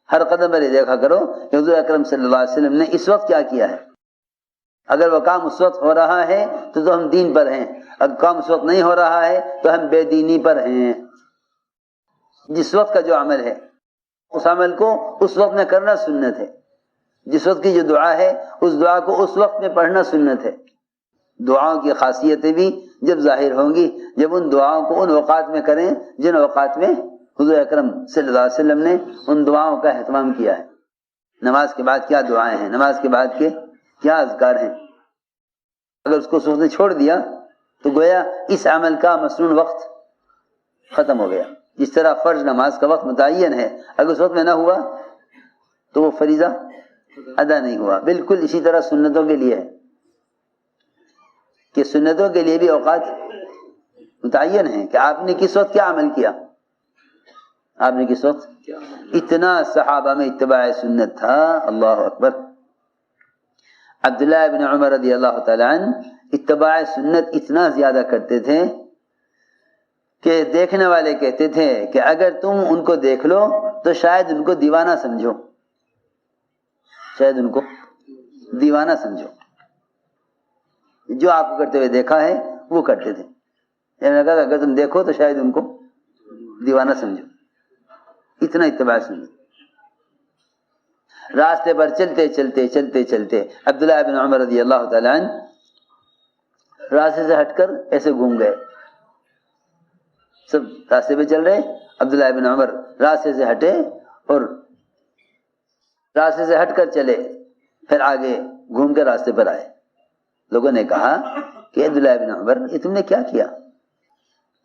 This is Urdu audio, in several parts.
ہر قدم پر یہ دیکھا کرو کہ حضور اکرم صلی اللہ علیہ وسلم نے اس وقت کیا کیا ہے. اگر وہ کام اس وقت ہو رہا ہے تو ہم دین پر ہیں، اگر کام اس وقت نہیں ہو رہا ہے تو ہم بے دینی پر ہیں. جس وقت کا جو عمل ہے اس عمل کو اس وقت میں کرنا سنت ہے. جس وقت کی جو دعا ہے اس دعا کو اس وقت میں پڑھنا سنت ہے. دعاؤں کی خاصیتیں بھی جب ظاہر ہوں گی جب ان دعاؤں کو ان اوقات میں کریں جن اوقات میں حضور اکرم صلی اللہ علیہ وسلم نے ان دعاؤں کا اہتمام کیا ہے. نماز کے بعد کیا دعائیں ہیں، نماز کے بعد کے کیا اذکار ہیں. اگر اس کو سوچنے چھوڑ دیا تو گویا اس عمل کا مسنون وقت ختم ہو گیا. جس طرح فرض نماز کا وقت متعین ہے، اگر اس وقت میں نہ ہوا تو وہ فریضہ ادا نہیں ہوا. بالکل اسی طرح سنتوں کے لیے ہے کہ سنتوں کے لیے بھی اوقات متعین ہیں کہ آپ نے کس وقت کیا عمل کیا. آپ نے کس وقت اتنا صحابہ میں اتباع سنت تھا. اللہ اکبر. عبداللہ ابن عمر رضی اللہ تعالی عنہ اتباع سنت اتنا زیادہ کرتے تھے کہ دیکھنے والے کہتے تھے کہ اگر تم ان کو دیکھ لو تو شاید ان کو دیوانہ سمجھو، شاید ان کو دیوانہ سمجھو. جو آپ کو کرتے ہوئے دیکھا ہے وہ کرتے تھے. میں نے کہا اگر تم دیکھو تو شاید ان کو دیوانہ سمجھو. اتنا اتباع سنت. راستے پر چلتے چلتے چلتے چلتے عبداللہ بن عمر رضی اللہ تعالی عنہ راستے سے ہٹ کر ایسے گھوم گئے. سب راستے پہ چل رہے، عبداللہ بن عمر راستے سے ہٹے اور راستے سے ہٹ کر چلے، پھر آگے گھوم کر راستے پر آئے. لوگوں نے کہا کہ عبداللہ بن عمر یہ تم نے کیا کیا؟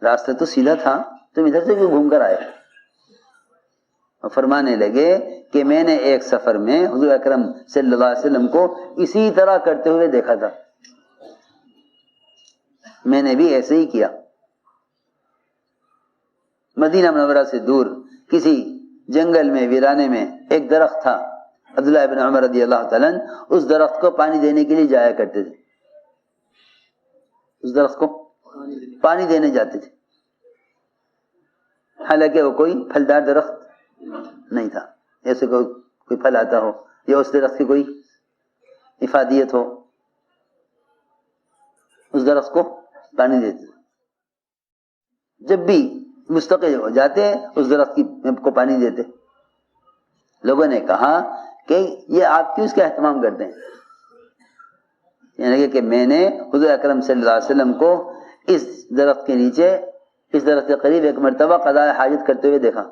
راستہ تو سیدھا تھا، تم ادھر سے کیوں گھوم کر آئے؟ اور فرمانے لگے کہ میں نے ایک سفر میں حضور اکرم صلی اللہ علیہ وسلم کو اسی طرح کرتے ہوئے دیکھا تھا، میں نے بھی ایسے ہی کیا. مدینہ منورہ سے دور کسی جنگل میں ویرانے میں ایک درخت تھا. عبداللہ بن عمر رضی اللہ تعالیٰ عنہ اس درخت کو پانی دینے کے لیے جایا کرتے تھے. اس درخت کو پانی دینے جاتے تھے، حالانکہ وہ کوئی پھلدار درخت نہیں تھا، ایسے کوئی پھل آتا ہو یا اس درخت کی کوئی افادیت ہو. اس درخت کو پانی دیتے تھے. جب بھی مستقل ہو جاتے اس درخت کو پانی دیتے. لوگوں نے کہا کہ یہ آپ کیوں اس کا اہتمام کرتے ہیں؟ یعنی کہ میں نے حضور اکرم صلی اللہ علیہ وسلم کو اس درخت کے نیچے، اس درخت کے قریب ایک مرتبہ قضاء حاجت کرتے ہوئے دیکھا.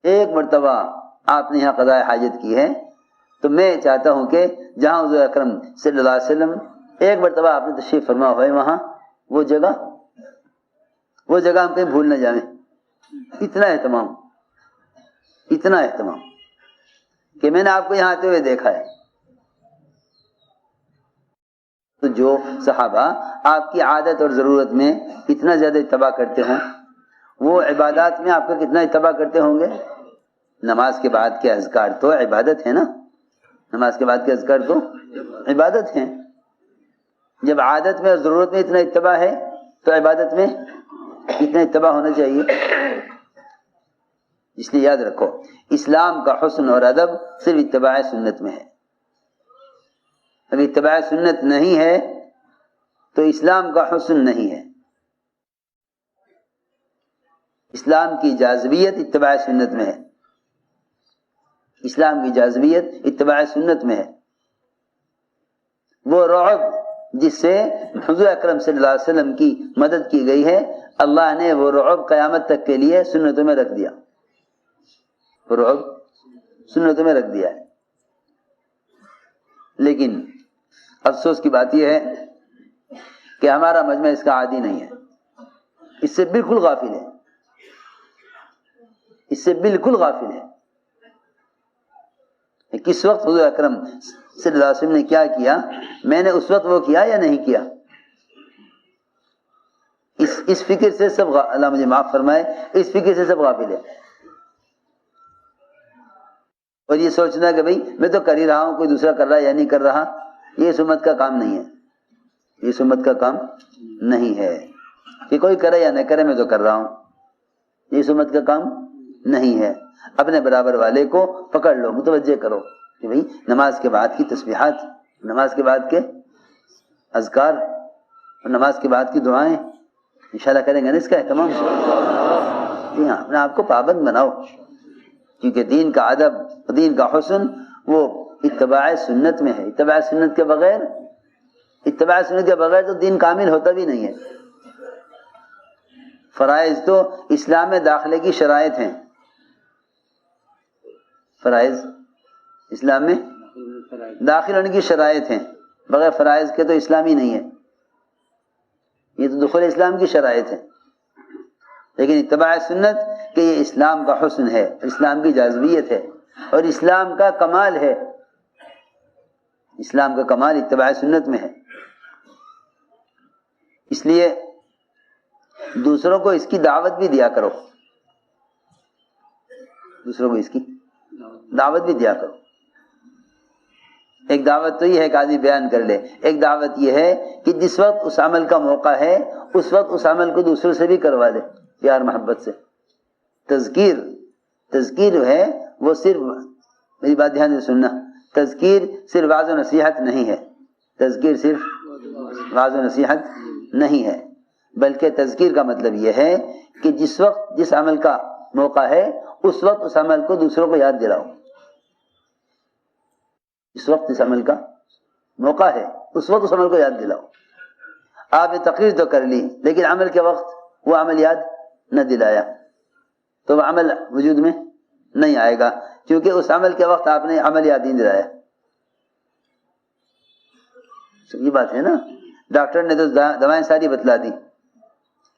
ایک مرتبہ آپ نے یہاں قضاء حاجت کی ہے تو میں چاہتا ہوں کہ جہاں حضور اکرم صلی اللہ علیہ وسلم ایک مرتبہ آپ نے تشریف فرما ہوئے وہاں وہ جگہ ہم کہیں بھول نہ جائیں. اتنا اہتمام کہ میں نے آپ کو یہاں آتے ہوئے دیکھا ہے. تو جو صحابہ آپ کی عادت اور ضرورت میں اتنا زیادہ اتباع کرتے ہوں وہ عبادات میں آپ کا کتنا اتباع کرتے ہوں گے. نماز کے بعد کے اذکار تو عبادت ہے نا، نماز کے بعد کے اذکار تو عبادت ہیں. جب عادت میں اور ضرورت میں اتنا اتباع ہے تو عبادت میں اتنا اتباع ہونا چاہیے. اس لیے یاد رکھو اسلام کا حسن اور ادب صرف اتباع سنت میں ہے. اگر اتباع سنت نہیں ہے تو اسلام کا حسن نہیں ہے. اسلام کی جاذبیت اتباع سنت میں ہے. اسلام کی جاذبیت اتباع سنت میں ہے. وہ رعب جس سے حضور اکرم صلی اللہ علیہ وسلم کی مدد کی گئی ہے، اللہ نے وہ رعب قیامت تک کے لیے سنتوں میں رکھ دیا. وہ رعب سنتوں میں رکھ دیا ہے. لیکن افسوس کی بات یہ ہے کہ ہمارا مجمع اس کا عادی نہیں ہے، اس سے بالکل غافل ہے. اس سے بالکل غافل ہے. کس وقت حضور اکرم صلی اللہ علیہ وسلم نے کیا کیا، میں نے اس وقت وہ کیا یا نہیں کیا، اس فکر سے سب اللہ مجھے معاف فرمائے، اس فکر سے سب غافل ہے. اور یہ سوچنا کہ بھئی میں تو کر ہی رہا ہوں، کوئی دوسرا کر رہا ہے یا نہیں کر رہا، یہ اس امت کا کام نہیں ہے. یہ اس امت کا کام نہیں ہے کہ کوئی کرے یا نہ کرے میں تو کر رہا ہوں. یہ اس امت کا کام نہیں ہے. اپنے برابر والے کو پکڑ لو, متوجہ کرو کہ بھئی نماز کے بعد کی تسبیحات, نماز کے بعد کے اذکار اور نماز کے بعد کی دعائیں انشاءاللہ کریں گے نا اس کا اہتمام. جی ہاں, اپنے آپ کو پابند بناؤ, کیونکہ دین کا ادب, دین کا حسن وہ اتباع سنت میں ہے. اتباع سنت کے بغیر تو دین کامل ہوتا بھی نہیں ہے. فرائض تو اسلام میں داخلے کی شرائط ہیں. فرائض اسلام میں داخل ہونے کی شرائط ہیں, بغیر فرائض کے تو اسلامی نہیں ہے. یہ تو دخول اسلام کی شرائط ہے. لیکن اتباع سنت کہ یہ اسلام کا حسن ہے, اسلام کی جاذبیت ہے اور اسلام کا کمال ہے. اسلام کا کمال اتباع سنت میں ہے. اس لیے دوسروں کو اس کی دعوت بھی دیا کرو, دوسروں کو اس کی دعوت بھی دیا کرو. ایک دعوت تو یہ ہے کہ آدمی بیان کر لے, ایک دعوت یہ ہے کہ جس وقت اس عمل کا موقع ہے اس وقت اس عمل کو دوسروں سے بھی کروا دے پیار محبت سے. تذکیر جو ہے وہ صرف, میری بات دھیان سے سننا, تذکیر صرف واعظ و نصیحت نہیں ہے. تذکیر صرف واعظ و نصیحت نہیں ہے, بلکہ تذکیر کا مطلب یہ ہے کہ جس وقت جس عمل کا موقع ہے اس وقت اس عمل کو دوسروں کو یاد دلاؤ. اس وقت اس عمل کا موقع ہے اس وقت اس عمل کو یاد دلاؤ. آپ نے تقریر تو کر لی لیکن عمل کے وقت وہ عمل یاد نہ دلایا تو وہ عمل وجود میں نہیں آئے گا, کیونکہ اس عمل کے وقت آپ نے عمل یاد نہیں دلایا. یہ بات ہے نا. ڈاکٹر نے تو دوائیں ساری بتلا دی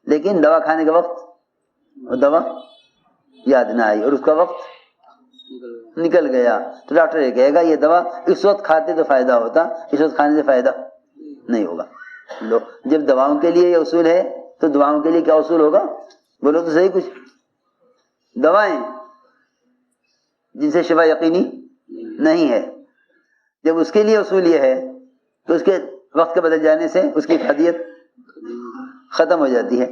لیکن دوا کھانے کے وقت وہ دوا یاد نہ آئی اور اس کا وقت نکل گیا, تو ڈاکٹر یہ کہے گا یہ دوا اس وقت کھاتے تو فائدہ ہوتا, اس وقت کھانے سے فائدہ نہیں ہوگا. لو, جب دواؤں کے لیے یہ اصول ہے تو دعاؤں کے لیے کیا اصول ہوگا؟ بولو تو صحیح کچھ. دوائیں جن سے شفا یقینی نہیں ہے, جب اس کے لیے اصول یہ ہے تو اس کے وقت کے بدل جانے سے اس کی افادیت ختم ہو جاتی ہے.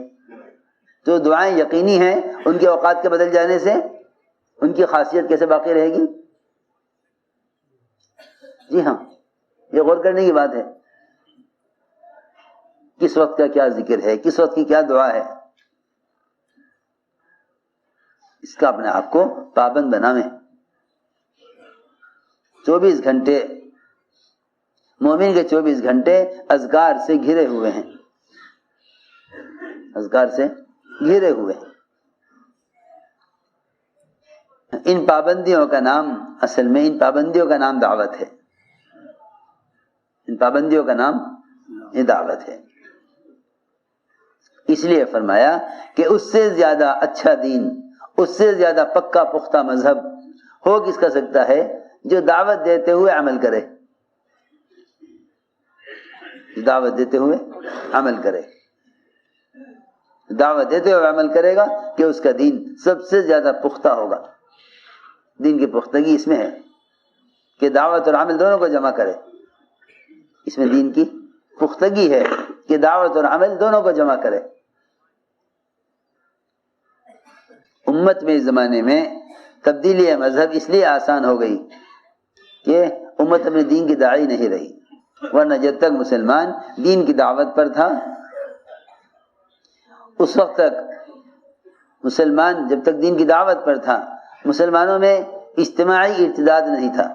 تو دعائیں یقینی ہیں, ان کے اوقات کے بدل جانے سے ان کی خاصیت کیسے باقی رہے گی؟ جی ہاں, یہ غور کرنے کی بات ہے. کس وقت کا کیا ذکر ہے, کس وقت کی کیا دعا ہے, اس کا اپنے آپ کو پابند بناویں. 24 گھنٹے مومن کے 24 گھنٹے اذکار سے گھرے ہوئے ہیں, اذکار سے گھرے ہوئے ہیں. ان پابندیوں کا نام, اصل میں ان پابندیوں کا نام دعوت ہے. ان پابندیوں کا نام یہ دعوت ہے. اس لیے فرمایا کہ اس سے زیادہ اچھا دین, اس سے زیادہ پکا پختہ مذہب ہو کس کا سکتا ہے جو دعوت دیتے ہوئے عمل کرے, دعوت دیتے ہوئے عمل کرے. دعوت دیتے ہوئے عمل کرے گا کہ اس کا دین سب سے زیادہ پختہ ہوگا. دین کی پختگی اس میں ہے کہ دعوت اور عمل دونوں کو جمع کرے. اس میں دین کی پختگی ہے کہ دعوت اور عمل دونوں کو جمع کرے. امت میں اس زمانے میں تبدیلی مذہب اس لیے آسان ہو گئی کہ امت اپنے دین کی داعی نہیں رہی, ورنہ جب تک مسلمان دین کی دعوت پر تھا اس وقت تک مسلمان جب تک دین کی دعوت پر تھا مسلمانوں میں اجتماعی ارتداد نہیں تھا.